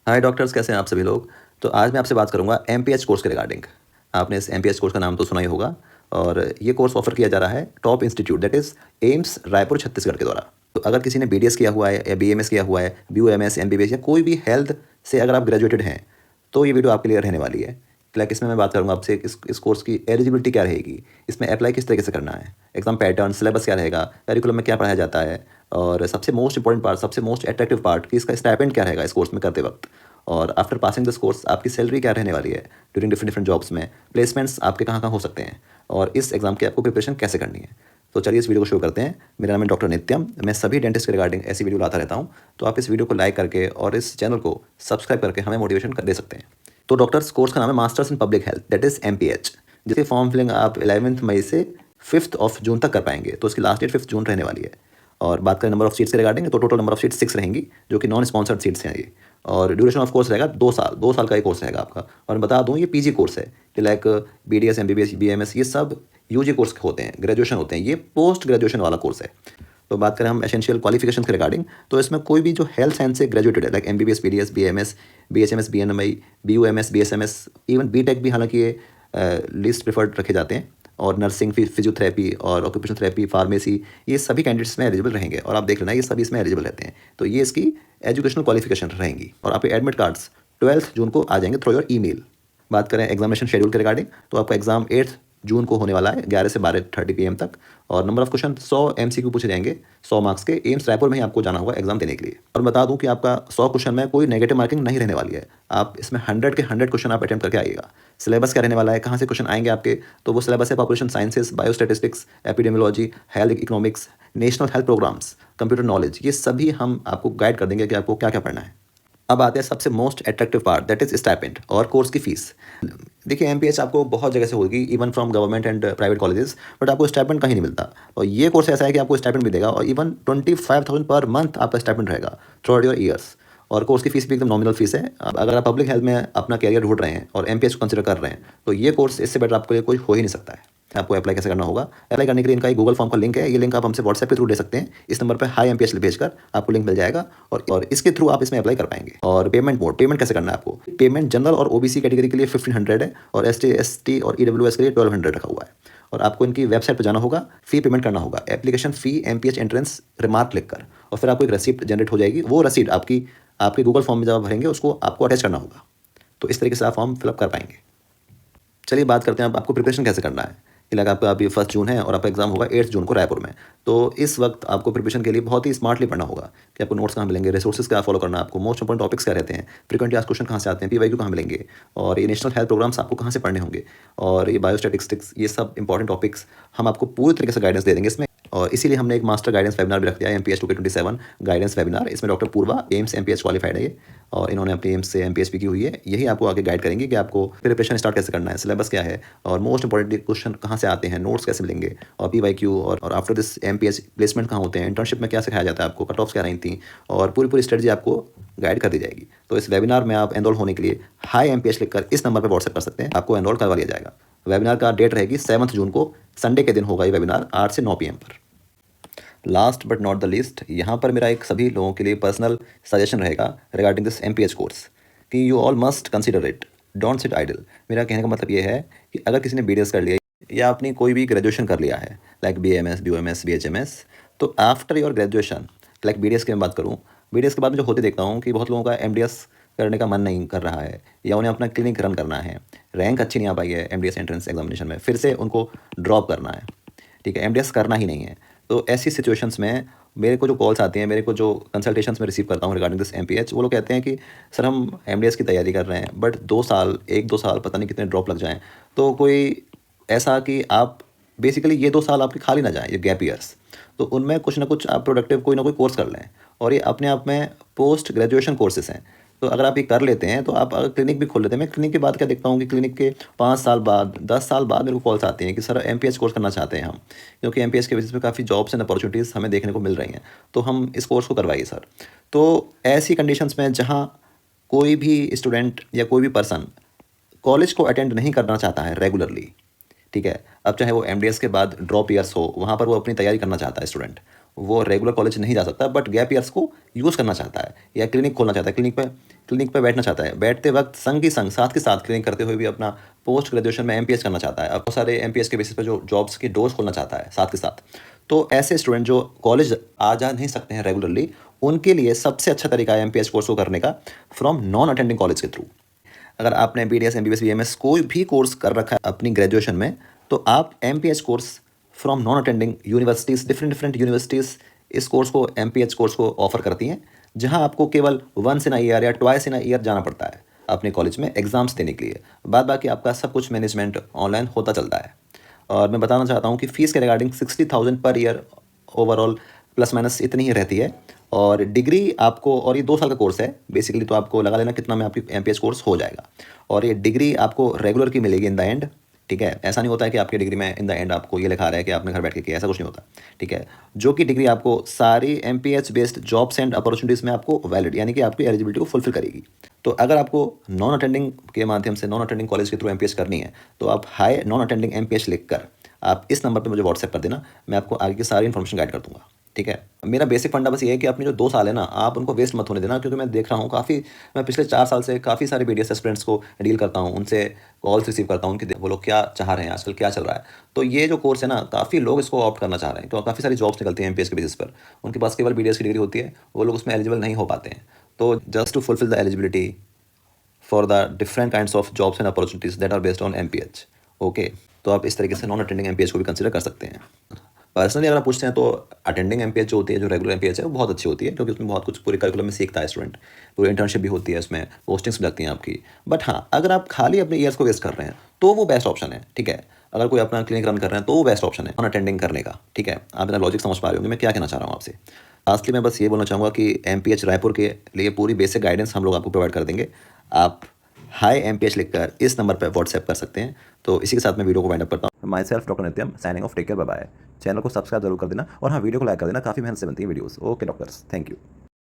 हाय doctors, कैसे हैं आप सभी लोग। तो आज मैं आपसे बात करूंगा एमपीएच कोर्स के रिगार्डिंग। आपने इस एमपीएच कोर्स का नाम तो सुना ही होगा। और ये कोर्स ऑफर किया जा रहा है top institute that is AIIMS Raipur Chhattisgarh के द्वारा। तो अगर किसी ने बीडीएस किया हुआ है या बीएमएस किया हुआ है, बीयूएमएस, एमबीबीएस या कोई भी हेल्थ से अगर आप ग्रेजुएटेड हैं तो ये वीडियो आपके लिए रहने वाली है। लाइक इसमें मैं बात करूंगा आपसे इस कोर्स की एलिजिबिलिटी क्या रहेगी, इसमें अप्लाई किस तरीके से करना है, एग्जाम पैटर्न, सिलेबस क्या रहेगा, करिकुलम में क्या पढ़ाया जाता है, और सबसे मोस्ट इंपॉर्टेंट पार्ट, सबसे मोस्ट अट्रैक्टिव पार्ट कि इसका स्टाइपेंड क्या रहेगा इस कोर्स में करते वक्त, और आफ्टर पासिंग दिस कोर्स आपकी सैलरी क्या रहने वाली है ड्यूरिंग डिफरेंट डिफरेंट जॉब्स में, प्लेसमेंट्स आपके कहाँ कहाँ हो सकते हैं, और इस एग्जाम की आपको प्रिपरेशन कैसे करनी है। तो चलिए इस वीडियो को शुरू करते हैं। मेरा नाम है डॉक्टर नित्यम। मैं सभी डेंटिस्ट के रिगार्डिंग ऐसी वीडियो लाता रहता हूँ। तो आप इस वीडियो को लाइक करके और इस चैनल को सब्सक्राइब करके हमें मोटिवेशन दे सकते हैं। तो डॉक्टर्स कोर्स का नाम है masters in public health that is MPH, जिसकी फॉर्म फिलिंग आप 11 मई से 5 जून तक कर पाएंगे। तो इसकी लास्ट डेट 5 जून रहने वाली है। और बात करें नंबर ऑफ सीट्स के रिगार्डिंग, तो टोटल नंबर ऑफ सीट्स 6 रहेंगी, जो कि नॉन स्पॉन्सर्ड सीट्स हैं ये। और ड्यूरेशन ऑफ कोर्स रहेगा 2 साल का ये कोर्स रहेगा आपका। और मैं बता दूं ये पीजी कोर्स है कि लाइक बीडीएस, एमबीबीएस, बीएमएस ये सब यूजी कोर्स होते हैं, ग्रेजुएशन होते हैं। ये पोस्ट ग्रेजुएशन वाला कोर्स है। तो बात करें हम एसेंशियल क्वालिफिकेशन के रिगार्डिंग, तो इसमें कोई भी जो हेल्थ साइंस से ग्रेजुएटेड है like MBBS, BDS, BMS, BHMS, BNMI, BUMS, BSMS, even BTech भी, हालांकि ये लिस्ट प्रेफर्ड रखे जाते हैं। और नर्सिंग, फिजियोथेरेपी और ऑक्यूपेशनल थेरेपी, फार्मेसी, ये सभी कैंडिडेट्स में एलिजिबल रहेंगे। और आप देख लेना ये सभी इसमें एलिजिबल रहते हैं। तो ये इसकी एजुकेशनल क्वालिफिकेशन रहेंगी। और आपके एडमिट कार्ड्स 12 जून को आ जाएंगे थ्रू योर ईमेल। बात करें एग्जामिनेशन शेड्यूल के रिगार्डिंग, तो आपका एग्जाम 8 जून को होने वाला है 11 से 12:30 PM तक। और नंबर ऑफ क्वेश्चन 100 MCQ पूछे जाएंगे 100 मार्क्स के। एम्स रायपुर में ही आपको जाना होगा एग्जाम देने के लिए। और बता दूं कि आपका 100 क्वेश्चन में कोई नेगेटिव मार्किंग नहीं रहने वाली है। आप इसमें 100 के 100 क्वेश्चन आप अटेम्प्ट करके आइएगा। सिलेबस क्या रहने वाला है, कहाँ से क्वेश्चन आएंगे आपके, तो वो सिलेबस है population sciences, biostatistics, epidemiology, health economics, national health programs, computer knowledge, ये सभी हम आपको गाइड कर देंगे कि आपको क्या क्या पढ़ना है। अब आते हैं सबसे most attractive part that is stipend और कोर्स की फीस। देखिए एमपीएच आपको बहुत जगह से होगी, even from government and private colleges, but आपको स्टाइपेंड कहीं नहीं मिलता। और ये कोर्स ऐसा है कि आपको स्टाइपेंड भी देगा, और इवन 25,000 पर मंथ आपका स्टाइपेंड रहेगा थ्रू आउट योर ईयर्स। और कोर्स की फीस भी एकदम नॉमिनल फीस है। अगर आप पब्लिक हेल्थ में अपना कैरियर ढूंढ रहे हैं और एमपीएच को कंसिडर कर रहे हैं, तो ये कोर्स इससे बेटर आपके लिए कोई हो ही नहीं सकता है। आपको अप्लाई कैसे करना होगा, अप्लाई करने के लिए इनका एक गूगल फॉर्म का लिंक है। ये लिंक आप हमसे व्हाट्सएप के थ्रू दे सकते हैं। इस नंबर पर हाई एमपीएच भेजकर आपको लिंक मिल जाएगा, और इसके थ्रू आप इसमें अप्लाई कर पाएंगे। और पेमेंट मोड, पेमेंट कैसे करना है आपको। पेमेंट जनरल और ओबीसी कैटेगरी के लिए 1500 है, और एसटी, एसटी और ईडब्ल्यूएस के लिए 1200 रखा हुआ है। और आपको इनकी वेबसाइट पर जाना होगा, फी पेमेंट करना होगा, application fee MPH entrance remark लिख कर, और फिर आपको एक रसीद जनरेट हो जाएगी। वो रसीद आपके गूगल फॉर्म में जब आप भरेंगे उसको आपको अटैच करना होगा। तो इस तरीके से आप फॉर्म फिलअप कर पाएंगे। चलिए बात करते हैं अब आपको प्रिपरेशन कैसे करना है। कि लाइक आपका अभी 1 जून है और आपका एग्जाम होगा 8 जून को रायपुर में। तो इस वक्त आपको प्रिपरेशन के लिए बहुत ही स्मार्टली पढ़ना होगा कि आपको नोट्स कहाँ मिलेंगे, रिसोर्सेज क्या फॉलो करना है आपको, मोस्ट इंपॉर्टेंट टॉपिक्स क्या रहते हैं, फ्रीक्वेंटली आस्क्ड क्वेश्चन कहाँ से आते हैं, पीवाईक्यू कहाँ मिलेंगे, और ये नेशनल हेल्थ प्रोग्राम्स आपको कहाँ से पढ़ने होंगे, और ये बायोस्टैटिस्टिक्स, ये सब इंपॉर्टेंट टॉपिक्स हम आपको पूरी तरीके से गाइडेंस दे देंगे इसमें। और इसीलिए हमने एक मास्टर गाइडेंस वेबिनार भी रख दिया है, एमपीएच 2K27 गाइडेंस वेबिनार। इसमें डॉक्टर पूर्वा एम्स एमपीएच क्वालिफाइड है ये, और इन्होंने अपनी एम्स से एमपीएच भी की हुई है। यही आपको आगे गाइड करेंगे कि आपको प्रिपरेशन स्टार्ट कैसे करना है, सिलेबस क्या है, और मोस्ट इंपॉर्टेंटली क्वेश्चन कहाँ से आते हैं, नोट्स कैसे मिलेंगे, और पीवाईक्यू, और आफ्टर दिस एमपीएच प्लेसमेंट कहाँ होते हैं, इंटर्नशिप में क्या सिखाया जाता है आपको, कट ऑफ्स क्या रही थी, और पूरी स्ट्रेटजी आपको गाइड कर दी जाएगी। तो इस वेबिनार में आप एनरोल होने के लिए हाई एमपीएच लिखकर इस नंबर पर व्हाट्सएप कर सकते हैं, आपको एनरोल करवा लिया जाएगा। वेबिनार का डेट रहेगी 7 जून को, संडे के दिन होगा ये वेबिनार 8 से 9 PM पर। Last but not the least, यहाँ पर मेरा एक सभी लोगों के लिए पर्सनल सजेशन रहेगा रिगार्डिंग दिस एमपीएच कोर्स कि you all must consider it, don't sit idle. मेरा कहने का मतलब ये है कि अगर किसी ने बीडीएस कर लिया या अपनी कोई भी ग्रेजुएशन कर लिया है लाइक बीएमएस, बीयूएमएस, बीएचएमएस, तो after your graduation, like BDS की मैं बात करूँ, बीडीएस के बाद में जो होते देखता हूँ कि बहुत लोगों का एमडीएस करने का मन नहीं कर रहा है, या उन्हें अपना क्लिनिक रन करना है, रैंक अच्छी नहीं आ पाई है एमडीएस एंट्रेंस एग्जामिनेशन में, फिर से उनको ड्रॉप करना है, ठीक है, एमडीएस करना ही नहीं है। तो ऐसी सिचुएशंस में मेरे को जो कॉल्स आती हैं, मेरे को जो कंसल्टेशंस में रिसीव करता हूँ रिगार्डिंग दिस एमपीएच, वो लोग कहते हैं कि सर हम एमडीएस की तैयारी कर रहे हैं, बट 2 साल, 1-2 साल पता नहीं कितने ड्रॉप लग जाएं, तो कोई ऐसा कि आप बेसिकली ये 2 साल आपके खाली ना जाएं, ये गैप ईयर्स, तो उनमें कुछ ना कुछ आप प्रोडक्टिव कोई ना कोई कोर्स कर लें। और ये अपने आप में पोस्ट ग्रेजुएशन कोर्सेज हैं। तो अगर आप ये कर लेते हैं तो आप अगर क्लिनिक भी खोल लेते हैं, मैं क्लिनिक के बाद क्या देखता हूँ कि क्लिनिक के 5 साल बाद, 10 साल बाद मेरे को कॉल्स आती हैं कि सर एमपीएच कोर्स करना चाहते हैं हम, क्योंकि एमपीएच के बेसिस पे काफ़ी जॉब्स एंड अपॉर्चुनिटीज़ हमें देखने को मिल रही हैं, तो हम इस कोर्स को करवाइए सर। तो ऐसी कंडीशंस में जहाँ कोई भी स्टूडेंट या कोई भी पर्सन कॉलेज को अटेंड नहीं करना चाहता है रेगुलरली, ठीक है, अब चाहे वो एमडीएस के बाद ड्रॉप ईयर्स हो, वहाँ पर वो अपनी तैयारी करना चाहता है स्टूडेंट, वो रेगुलर कॉलेज नहीं जा सकता बट गैप ईयर्स को यूज़ करना चाहता है या क्लिनिक खोलना चाहता है, क्लिनिक पे बैठना चाहता है, बैठते वक्त संग के संग साथ के साथ क्लिनिक करते हुए भी अपना पोस्ट ग्रेजुएशन में एमपीएच करना चाहता है, अब बहुत सारे एमपीएच के बेसिस पे जो जॉब्स के डोर्स खोलना चाहता है साथ के साथ। तो ऐसे स्टूडेंट जो कॉलेज आ जा नहीं सकते हैं रेगुलरली, उनके लिए सबसे अच्छा तरीका है एमपीएच कोर्स को करने का फ्रॉम नॉन अटेंडिंग कॉलेज के थ्रू। अगर आपने बीडीएस, एमबीबीएस, बीएमएस कोई भी कोर्स कर रखा है अपनी ग्रेजुएशन में, तो आप MPH course from non attending universities, different universities इस कोर्स को, एमपीएच कोर्स को ऑफर करती हैं, जहां आपको केवल वंस इन अ ईयर या ट्वाइस इन अ ईयर जाना पड़ता है अपने कॉलेज में एग्ज़ाम्स देने के लिए। बाद बाकी आपका सब कुछ मैनेजमेंट ऑनलाइन होता चलता है। और मैं बताना चाहता हूँ कि फ़ीस के regarding 60,000 per year overall plus minus इतनी ही रहती है। और डिग्री आपको, और ये 2 साल का कोर्स है बेसिकली, तो आपको लगा लेना कितना में आपकी एमपीएच कोर्स हो जाएगा। और ये डिग्री आपको रेगुलर की मिलेगी इन द एंड, ठीक है। ऐसा नहीं होता है कि आपकी डिग्री में इन द एंड आपको ये लिखा रहा है कि आपने घर बैठ के किया, ऐसा कुछ नहीं होता, ठीक है। जो कि डिग्री आपको सारी MPH based jobs and opportunities में आपको वैलिड, यानी कि आपकी एलिजिबिलिटी को फुलफिल करेगी। तो अगर आपको नॉन अटेंडिंग के माध्यम से, नॉन अटेंडिंग कॉलेज के थ्रू एमपीएच करनी है, तो आप हाई नॉन अटेंडिंग एमपीएच लिखकर आप इस नंबर पे मुझे व्हाट्सएप कर देना, मैं आपको आगे की सारी इन्फॉर्मेशन गाइड कर दूंगा, ठीक है। मेरा बेसिक फंडा बस ये है कि अपने जो 2 साल है ना, आप उनको वेस्ट मत होने देना, क्योंकि मैं देख रहा हूँ काफ़ी, मैं पिछले 4 साल से काफ़ी सारे बीडीएस एस्पिरेंट्स को डील करता हूँ, उनसे कॉल्स रिसीव करता हूँ उनकी, वो लोग क्या चाह रहे हैं, आजकल क्या चल रहा है। तो ये जो कोर्स है ना, काफ़ी लोग इसको ऑप्ट करना चाह रहे हैं, तो काफ़ी सारी जॉब्स निकलती हैं एमपीएस के बेसिस पर, उनके पास केवल बीडीएस की डिग्री होती है, वो लोग उसमें एलिजिबल नहीं हो पाते हैं। तो just to fulfil the eligibility for the different kinds of jobs and opportunities that are based on MPH, okay. तो आप इस तरीके से नॉन अटेंडिंग एमपीएच को भी कंसिडर कर सकते हैं। पर्सनली अगर आप पूछते हैं तो अटेंडिंग एमपीएच जो होती है, जो रेगुलर एमपीएच है, वो बहुत अच्छी होती है, क्योंकि उसमें बहुत कुछ पूरे करिकुलम में सीखता है स्टूडेंट, पूरी इंटर्नशिप भी होती है, उसमें पोस्टिंग्स भी लगती हैं आपकी। बट हाँ, अगर आप खाली अपने ईयर्स को वेस्ट कर रहे हैं तो वो बेस्ट ऑप्शन है, ठीक है। अगर कोई अपना क्लिनिक रन कर रहे हैं तो वो बेस्ट ऑप्शन है नॉन अटेंडिंग करने का, ठीक है। आप मेरा लॉजिक समझ पा रहे होंगे मैं क्या कहना चाह रहा हूँ आपसे। लास्टली मैं बस ये बोलना चाहूँगा कि एमपीएच रायपुर के लिए पूरी बेसिक गाइडेंस हम लोग आपको प्रोवाइड कर देंगे। आप हाई एमपीएच लिखकर इस नंबर पर व्हाट्सएप कर सकते हैं। तो इसी के साथ मैं वीडियो को वाइंड अप करता हूँ। Myself doctor Nityam, signing off, take care, bye bye. Channel को सब्सक्राइब जरूर कर देना और हाँ, वीडियो को लाइक कर देना, काफ़ी मेहनत से बनती है videos. Okay doctors, thank you.